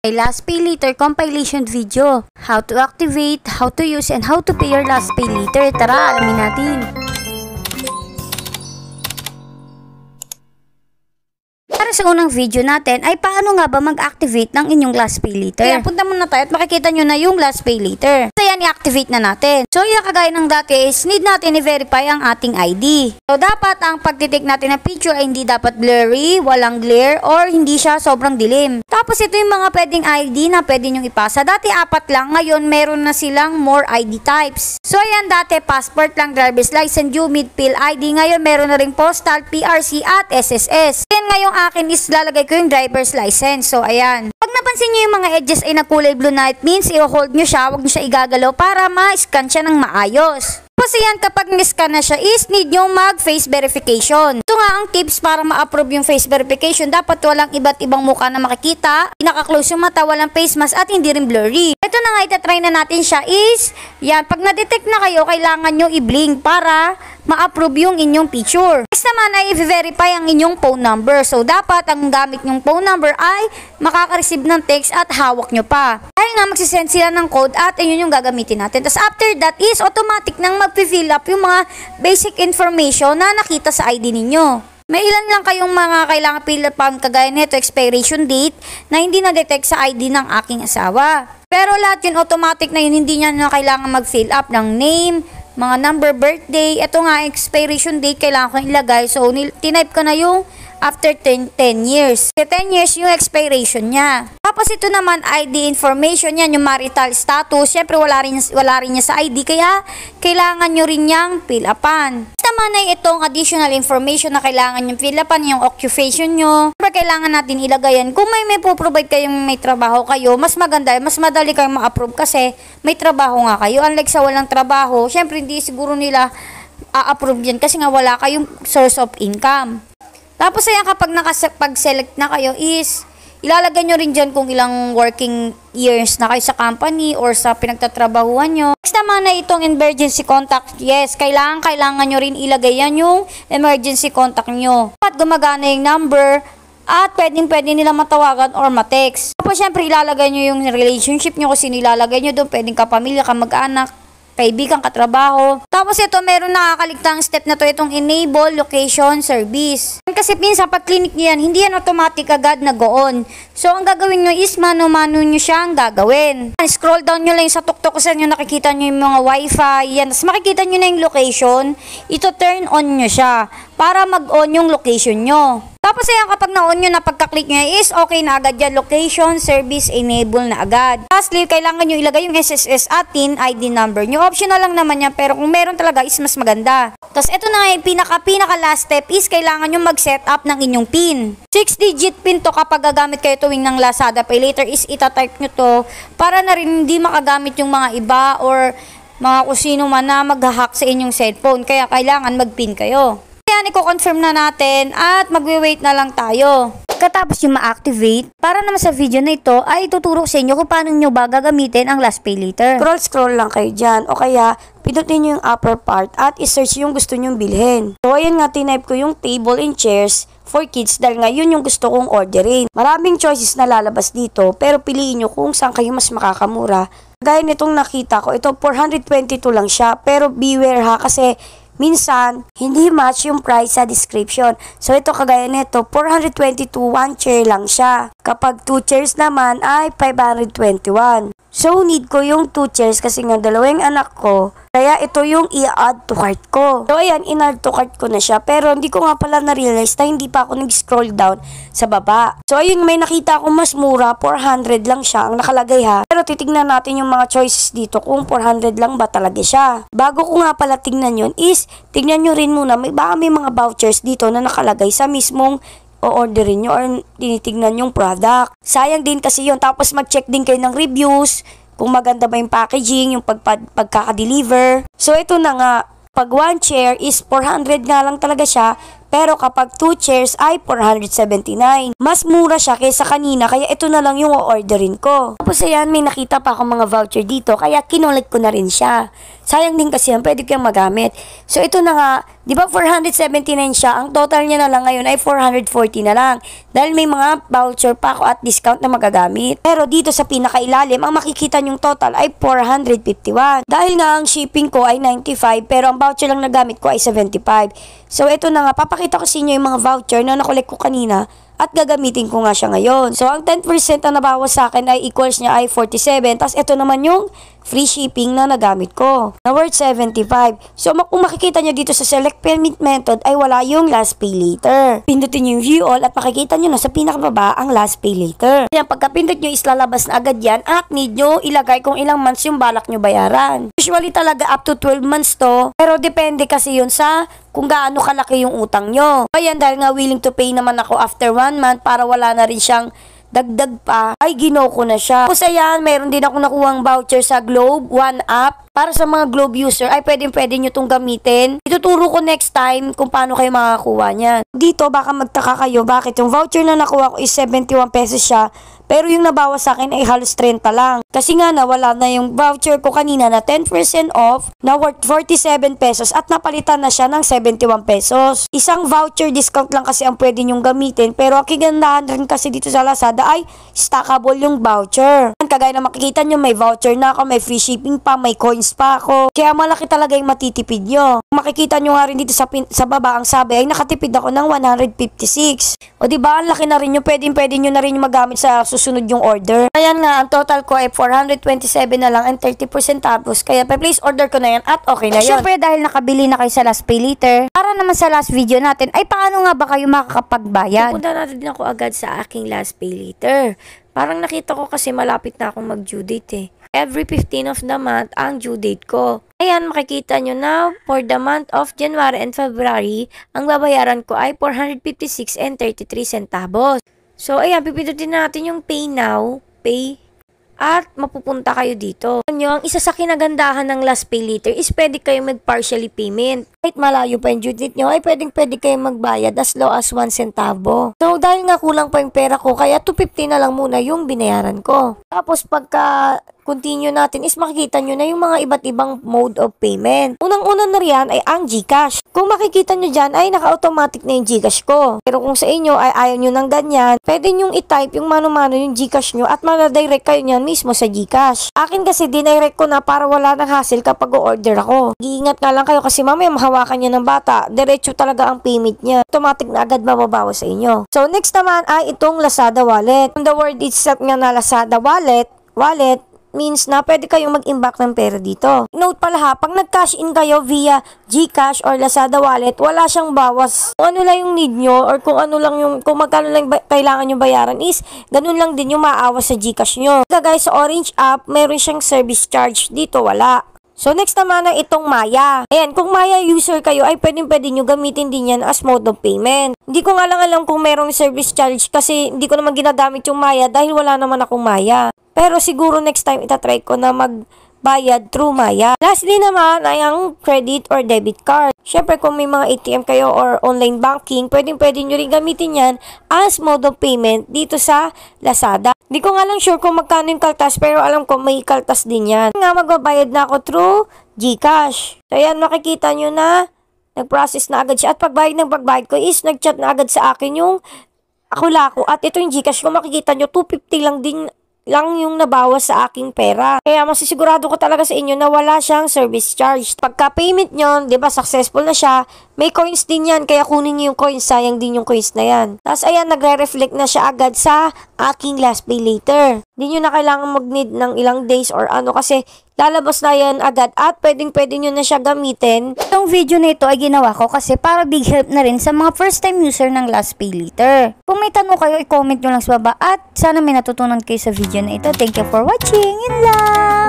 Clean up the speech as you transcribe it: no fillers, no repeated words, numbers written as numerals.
A last pay later compilation video. How to activate, how to use, and how to pay your last pay later. Tara, alamin natin. Para sa unang video natin ay paano nga ba mag-activate ng inyong last pay later. Kaya punta muna tayo at makikita nyo na yung last pay later. So yan, i-activate na natin. So yan, kagaya ng dati is need natin i-verify ang ating ID. So dapat ang pagtitik natin ng picture ay hindi dapat blurry, walang glare, or hindi siya sobrang dilim. Tapos ito yung mga pwedeng ID na pwede nyong ipasa. Dati 4 lang, ngayon meron na silang more ID types. So yan, dati passport lang, driver's license, UMID, PhilID. Ngayon meron na ring postal, PRC at SSS. Yan ngayong akin is lalagay ko yung driver's license. So ayan. Pag napansin nyo yung mga edges ay nakulay blue na, it means i-hold nyo siya, huwag nyo siya igagalaw para ma-scan siya ng maayos. Kasi yan, kapag ni-scan na siya is need nyo mag-face verification. Ito nga ang tips para ma-approve yung face verification. Dapat walang iba't ibang mukha na makikita, pinaka-close yung mata, walang face mask at hindi rin blurry. Ito na nga, itatry na natin siya is, yan, pag na-detect na kayo, kailangan nyo i-blink para ma-approve yung inyong picture. Next naman ay i-verify ang inyong phone number. So dapat ang gamit nyong phone number ay makaka-receive ng text at hawak nyo pa. Dahil nga magsisend sila ng code at ayun yung gagamitin natin. Tapos after that is automatic nang mag-fill up yung mga basic information na nakita sa ID ninyo. May ilan lang kayong mga kailangan fill up ang kagaya nito, expiration date na hindi na-detect sa ID ng aking asawa. Pero lahat yun automatic na yun, hindi niya na kailangan mag-fill up ng name, mga number, birthday. Ito nga, expiration date, kailangan ko ilagay. So, tinype ko na yung after 10 years. 10 years yung expiration niya. Tapos ito naman, ID information yan, yung marital status. Siyempre, wala rin niya sa ID, kaya kailangan nyo rin niyang fill upan. Naman ay itong additional information na kailangan nyo fill upan, yung occupation nyo. Siyempre, kailangan natin ilagay yan. Kung may po-provide kayong may trabaho kayo, mas maganda, mas madali kayong ma-approve kasi may trabaho nga kayo. Unlike sa walang trabaho, siyempre, hindi siguro nila a-approve yan kasi nga wala kayong source of income. Tapos ayan, kapag nakapag-select na kayo is ilalagay nyo rin dyan kung ilang working years na kayo sa company or sa pinagtatrabahuan nyo. Next naman na itong emergency contact. Yes, kailangan nyo rin ilagay yan yung emergency contact nyo. At gumagana yung number at pwede nila matawagan or ma-text. Tapos syempre ilalagay nyo yung relationship nyo kasi nilalagay nyo doon. Pwedeng kapamilya, kamag-anak, kaibigan, katrabaho. Tapos ito, meron nakakaligtang step na to, itong enable location service. Kasi minsan pag clinic niyan, hindi yan automatic agad nag-on. So ang gagawin nyo is mano-mano nyo siyang gagawin. Scroll down nyo lang sa tuktok kasi nyo nakikita nyo yung mga wifi. Yan. Tapos makikita nyo na yung location. Ito turn on nyo siya para mag-on yung location nyo. Tapos ayan, kapag na-on nyo na pagka-click nyo is okay na agad yan. Location, service, enable na agad. Lastly, kailangan nyo ilagay yung SSS at TIN ID number nyo. Optional lang naman yan, pero kung meron talaga is mas maganda. Tapos ito na yung pinaka last step is kailangan nyo mag-set up ng inyong PIN. 6-digit PIN to kapag gagamit kayo tuwing ng Lazada Pay Later is itatype nyo to para na rin hindi makagamit yung mga iba or mga kusino man na mag-hack sa inyong cellphone. Kaya kailangan mag-PIN kayo. Yan, i-confirm na natin at magwe-wait na lang tayo. Katapos yung ma-activate, para naman sa video na ito ay tuturo sa inyo kung paano nyo ba gagamitin ang last pay later. Scroll lang kayo dyan o kaya pinutin nyo yung upper part at i-search yung gusto nyong bilhin. So ayan nga, tinype ko yung table and chairs for kids dahil nga yun yung gusto kong orderin. Maraming choices na lalabas dito pero piliin nyo kung saan kayo mas makakamura. Gaya nitong nakita ko, ito 422 lang siya pero beware ha kasi minsan, hindi match yung price sa description. So, ito kagaya nito, 422, 1 chair lang siya. Kapag 2 chairs naman ay 521. So, need ko yung 2 chairs kasi nga dalawang anak ko. Kaya ito yung i-add to cart ko. So, ayan, in-add to cart ko na siya. Pero hindi ko nga pala na-realize na hindi pa ako nag-scroll down sa baba. So, ayun, may nakita ko mas mura, 400 lang siya ang nakalagay ha. Pero titignan natin yung mga choices dito kung 400 lang ba talaga siya. Bago ko nga pala tignan yun is, tignan nyo rin muna, baka may mga vouchers dito na nakalagay sa mismong o-orderin nyo or tinitignan yung product. Sayang din kasi yun. Tapos mag-check din kayo ng reviews, kung maganda ba yung packaging, yung pagkaka-deliver. So, ito na nga. Pag 1 chair is 400 nga lang talaga siya, pero kapag 2 chairs ay 479. Mas mura siya kaysa kanina, kaya ito na lang yung o-orderin ko. Tapos ayan, may nakita pa ako mga voucher dito, kaya kinulit ko na rin siya. sayang din kasi yan, pwede ko yung magamit. So, ito na nga, di ba 479 siya, ang total niya na lang ngayon ay 440 na lang. Dahil may mga voucher pa ako at discount na magagamit. Pero dito sa pinakailalim, ang makikita nyong total ay 451. Dahil nga ang shipping ko ay 95, pero ang voucher lang na gamit ko ay 75. So, ito na nga, papakita ko sa inyo yung mga voucher na nakolek ko kanina at gagamitin ko nga siya ngayon. So, ang 10% na nabawas sa akin ay equals niya ay 47. Tapos, ito naman yung free shipping na nagamit ko na worth 75. So, kung makikita nyo dito sa select payment method ay wala yung last pay later. Pindutin nyo yung view all at makikita nyo na sa pinakababa ang last pay later. Kaya pagkapindot nyo is lalabas na agad yan at need nyo ilagay kung ilang months yung balak nyo bayaran. Usually talaga up to 12 months to, pero depende kasi yun sa kung gaano kalaki yung utang nyo. Ayan, dahil nga willing to pay naman ako after 1 month para wala na rin siyang dagdag pa, ay ginaw ko na siya. Tapos ayan, meron din ako nakuhang voucher sa Globe, One Up. Para sa mga Globe user, ay pwede nyo itong gamitin. Ituturo ko next time kung paano kayo makakakuha niyan. Dito, baka magtaka kayo, bakit yung voucher na nakuha ko is 71 pesos siya, pero yung nabawas sa akin ay halos 30 lang. Kasi nga nawala na yung voucher ko kanina na 10% off na worth 47 pesos at napalitan na siya ng 71 pesos. Isang voucher discount lang kasi ang pwede nyong gamitin, pero ang kigandahan rin kasi dito sa Lazada ay stackable yung voucher. Kagaya na makikita nyo, may voucher na ako, may free shipping pa, may coins pa ako. Kaya malaki talaga yung matitipid nyo. Makikita nyo nga rin dito sa baba, ang sabi ay nakatipid ako ng 156. O diba, ang laki na rin nyo, pwede nyo na rin yung magamit sa susunod yung order. Ayan nga, ang total ko ay 427 na lang and 30% tapos. Kaya pa-place order ko na yan at okay na yun. Siyempre, dahil nakabili na kayo sa last pay later, para naman sa last video natin, ay paano nga ba kayo makakapagbayad? Pupunta natin din ako agad sa aking last pay later. Parang nakita ko kasi malapit na akong mag-due date eh. Every 15 of the month ang due date ko. Ayan, makikita nyo na for the month of January and February, ang babayaran ko ay 456 and 33 centavos. So, ayan, pipindutin natin yung pay now, pay, at mapupunta kayo dito. Ang isa sa kinagandahan ng last pay later is pwede kayo mag-partially payment. Kahit malayo pa yung due date nyo, ay pwede kayo magbayad as low as 1 centavo. So, dahil nga kulang pa yung pera ko, kaya 250 na lang muna yung binayaran ko. Tapos, pagka continue natin is makikita nyo na yung mga iba't ibang mode of payment. Unang-una na riyan ay ang GCash. Kung makikita nyo dyan ay naka-automatic na yung GCash ko. Pero kung sa inyo ay ayaw nyo ng ganyan, pwede nyo i-type yung mano-mano yung GCash nyo at manadirect kayo nyan mismo sa GCash. Akin kasi dinirect ko na para wala ng hassle kapag o-order ako. Iingat nga lang kayo kasi mamaya mahawakan nyo ng bata. Diretso talaga ang payment niya. Automatic na agad mababawas sa inyo. So next naman ay itong Lazada Wallet. The word itself nga na Lazada Wallet means na pwede kayong mag-imbak ng pera dito. Note pala ha, pag nag-cash in kayo via GCash or Lazada Wallet, wala siyang bawas. Kung ano lang yung need nyo or kung magkano lang kailangan nyo bayaran is, ganun lang din yung maawas sa GCash nyo. Kagaya sa Orange app, meron siyang service charge. Dito wala. So, next naman ay itong Maya. Ayan, kung Maya user kayo, ay pwede nyo gamitin din yan as mode of payment. Hindi ko nga lang alam kung merong service charge kasi hindi ko naman ginagamit yung Maya dahil wala naman akong Maya. Pero siguro next time itatry ko na magbayad through Maya. Lastly naman ay ang credit or debit card. Syempre kung may mga ATM kayo or online banking, pwede nyo rin gamitin yan as mode of payment dito sa Lazada. Hindi ko nga lang sure kung magkano yung kaltas pero alam ko may kaltas din yan. Nga magbabayad na ako through GCash. So ayan, makikita nyo na nag-process na agad siya. At pagbayad ko is nag-chat na agad sa akin yung ako. At ito yung GCash ko, makikita nyo 250 lang yung nabawas sa aking pera. Kaya masisigurado ko talaga sa inyo na wala siyang service charge. Pagka payment nyo, di ba successful na siya, may coins din yan. Kaya kunin nyo yung coins, sayang din yung coins na yan. Tapos ayan, nagre-reflect na siya agad sa aking last pay later. Hindi nyo na kailangan mag-need ng ilang days or ano kasi lalabas na yan agad at pwede nyo na siya gamitin. Itong video na ito ay ginawa ko kasi para big help na rin sa mga first time user ng last pay later. Kung may tanong kayo, i-comment nyo lang sa baba at sana may natutunan kayo sa video na ito. Thank you for watching. Yun lang!